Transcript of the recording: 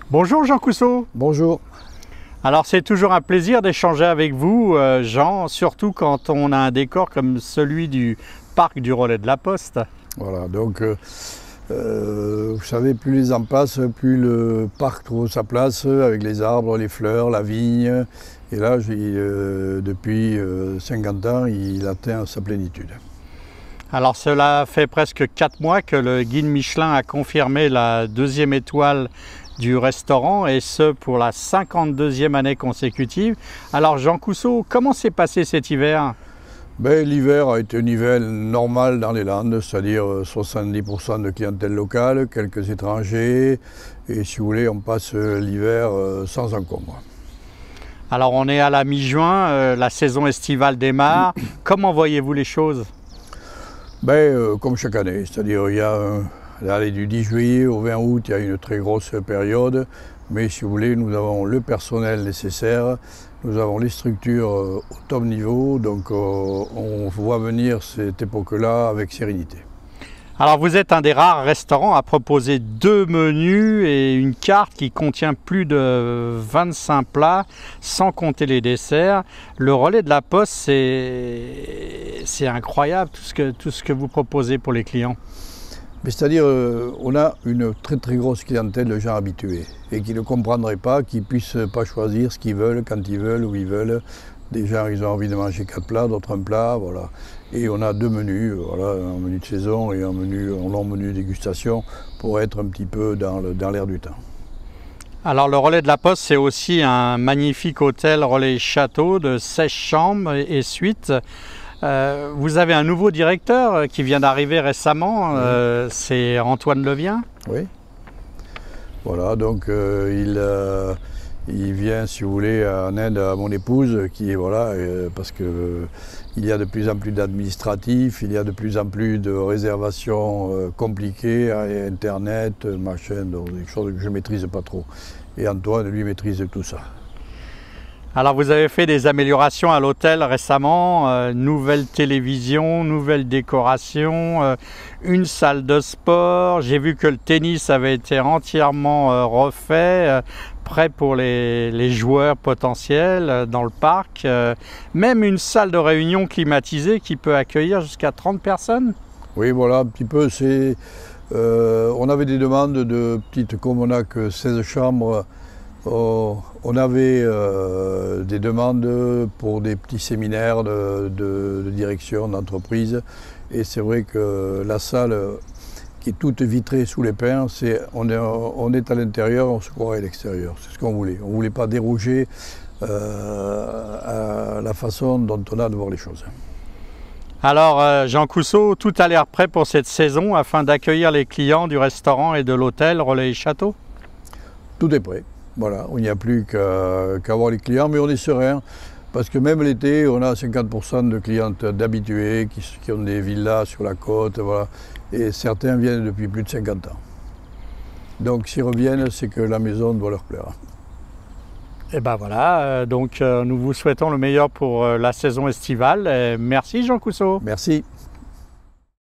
Bonjour Jean Cousseau. Bonjour. Alors c'est toujours un plaisir d'échanger avec vous Jean, surtout quand on a un décor comme celui du parc du Relais de la Poste. Voilà, donc vous savez, plus les ans passent, plus le parc trouve sa place avec les arbres, les fleurs, la vigne. Et là, depuis 50 ans, il atteint sa plénitude. Alors cela fait presque 4 mois que le guide Michelin a confirmé la 2e étoile du restaurant, et ce pour la 52e année consécutive. Alors Jean Cousseau, comment s'est passé cet hiver? L'hiver a été un hiver normal dans les Landes, c'est-à-dire 70% de clientèle locale, quelques étrangers, et si vous voulez, on passe l'hiver sans encombre. Alors on est à la mi-juin, la saison estivale démarre. Comment voyez-vous les choses? Comme chaque année, c'est-à-dire il y a allez, du 10 juillet au 20 août, il y a une très grosse période, mais si vous voulez, nous avons le personnel nécessaire, nous avons les structures au top niveau, donc on voit venir cette époque-là avec sérénité. Alors vous êtes un des rares restaurants à proposer 2 menus et une carte qui contient plus de 25 plats, sans compter les desserts. Le Relais de la Poste, c'est incroyable tout ce que vous proposez pour les clients. C'est-à-dire, on a une très grosse clientèle de gens habitués et qui ne comprendraient pas, qui ne puissent pas choisir ce qu'ils veulent, quand ils veulent, où ils veulent. Des gens, ils ont envie de manger 4 plats, d'autres un plat, voilà. Et on a 2 menus, voilà, un menu de saison et un long menu dégustation pour être un petit peu dans l'air du temps. Alors le Relais de la Poste, c'est aussi un magnifique hôtel Relais Château de 16 chambres et suites. Vous avez un nouveau directeur qui vient d'arriver récemment, oui. C'est Antoine Levien. Oui. Voilà, donc il vient, si vous voulez, en aide à mon épouse, qui est voilà, parce que il y a de plus en plus d'administratifs, il y a de plus en plus de réservations compliquées, Internet, machin, donc des choses que je ne maîtrise pas trop. Et Antoine, lui, maîtrise tout ça. Alors vous avez fait des améliorations à l'hôtel récemment, nouvelle télévision, nouvelle décoration, une salle de sport. J'ai vu que le tennis avait été entièrement refait, prêt pour les joueurs potentiels dans le parc. Même une salle de réunion climatisée qui peut accueillir jusqu'à 30 personnes. Oui, voilà, un petit peu. On avait des demandes de petites, comme on n'a que 16 chambres. On avait des demandes pour des petits séminaires de direction d'entreprise, et c'est vrai que la salle qui est toute vitrée sous les pins, on est à l'intérieur, on se croirait à l'extérieur, c'est ce qu'on voulait. On ne voulait pas déroger à la façon dont on a de voir les choses. Alors Jean Cousseau, tout a l'air prêt pour cette saison afin d'accueillir les clients du restaurant et de l'hôtel Relais Château? Tout est prêt. Voilà, il n'y a plus qu'à voir les clients, mais on est serein, parce que même l'été, on a 50% de clientes d'habitués qui ont des villas sur la côte, voilà, et certains viennent depuis plus de 50 ans. Donc s'ils reviennent, c'est que la maison doit leur plaire. Et ben voilà, donc nous vous souhaitons le meilleur pour la saison estivale. Merci Jean Cousseau. Merci.